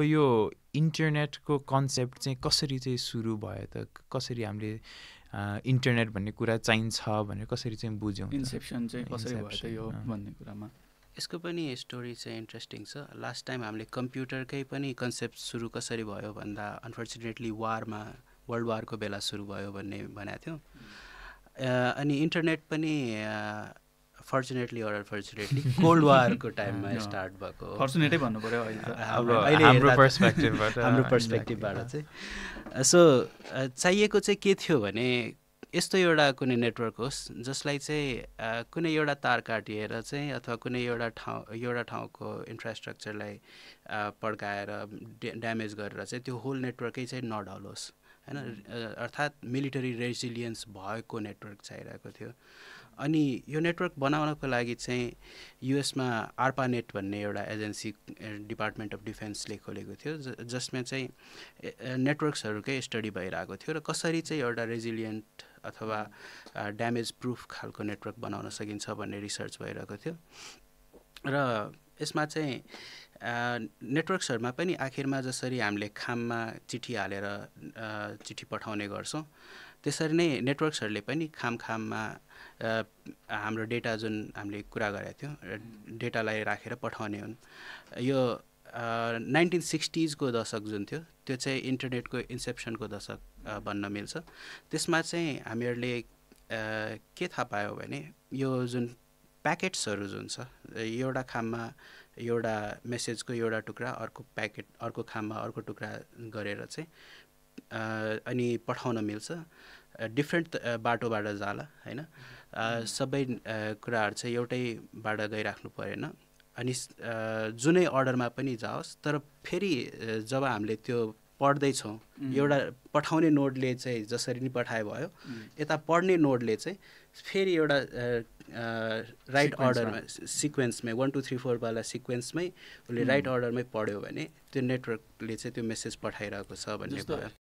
यो इन्टरनेटको कन्सेप्ट चाहिँ कसरी चाहिँ सुरु भयो त? कसरी हामीले इन्टरनेट भन्ने कुरा चाहिन्छ भनेर कसरी चाहिँ बुझ्यौँ? इन्सेप्सन चाहिँ कसरी भयो त यो भन्ने कुरामा यसको पनि स्टोरी चाहिँ इन्ट्रेस्टिङ छ। लास्ट टाइम हामीले कम्प्युटरकै पनि कन्सेप्ट सुरु कसरी भयो भन्दा अनफर्चुनेटली वर्ल्ड वारको बेला सुरु भयो भन्ने भनेको थियौँ। अनि इन्टरनेट पनि फर्चुनेटली अर अनफर्चुनेटली कोल्ड वारको टाइममा स्टार्ट भएको। फर्चुनेटै भन्नु पर्यो हाम्रो पर्सपेक्टिभबाट चाहिँ। सो चाहिएको चाहिँ के थियो भने यस्तो एउटा कुनै नेटवर्क होस् जसलाई चाहिँ कुनै एउटा तार काटिएर चाहिँ अथवा कुनै एउटा ठाउँको इन्फ्रास्ट्रक्चरलाई पड्काएर ड्यामेज गरेर चाहिँ त्यो होल नेटवर्कै चाहिँ नढलोस् हैन। अर्थात् मिलिटरी रेजिलियन्स भएको नेटवर्क चाहिरहेको थियो। अनि यो नेटवर्क बनाउनको लागि चाहिँ युएसमा आर्पानेट भन्ने एउटा एजेन्सी डिपार्टमेन्ट अफ डिफेन्सले खोलेको थियो, जसमा चाहिँ नेटवर्क्सहरूकै स्टडी भइरहेको थियो र कसरी चाहिँ एउटा रेजिलियन्ट अथवा ड्यामेज प्रुफ खालको नेटवर्क बनाउन सकिन्छ भन्ने रिसर्च भइरहेको थियो। र यसमा चाहिँ नेटवर्क्सहरूमा पनि आखिरमा जसरी हामीले खाममा चिठी हालेर चिठी पठाउने गर्छौँ त्यसरी नै नेटवर्क्सहरूले पनि खाममा हाम्रो डेटा जुन हामीले कुरा गरेका थियौँ डेटालाई राखेर पठाउने हुन्। यो 1960s को दशक जुन थियो त्यो चाहिँ इन्टरनेटको इन्सेप्सनको दशक भन्न मिल्छ। त्यसमा चाहिँ हामीहरूले के थाहा पायो भने यो जुन प्याकेट्सहरू जुन छ एउटा खाममा एउटा मेसेजको एउटा टुक्रा अर्को खाममा अर्को टुक्रा गरेर चाहिँ अनि पठाउन मिल्छ। डिफ्रेन्ट बाटोबाट जाला हैन, सबै कुराहरू चाहिँ एउटैबाट गइराख्नु परेन। अनि जुनै अर्डरमा पनि जाओस् तर फेरि जब हामीले त्यो पढ्दैछौँ एउटा पठाउने नोडले चाहिँ जसरी नि पठाए भयो यता पढ्ने नोडले चाहिँ फेरि एउटा राइट अर्डरमा सिक्वेन्समै 1 2 3 4 वाला सिक्वेन्समै उसले राइट अर्डरमै पढ्यो भने त्यो नेटवर्कले चाहिँ त्यो मेसेज पठाइरहेको छ भन्ने भयो।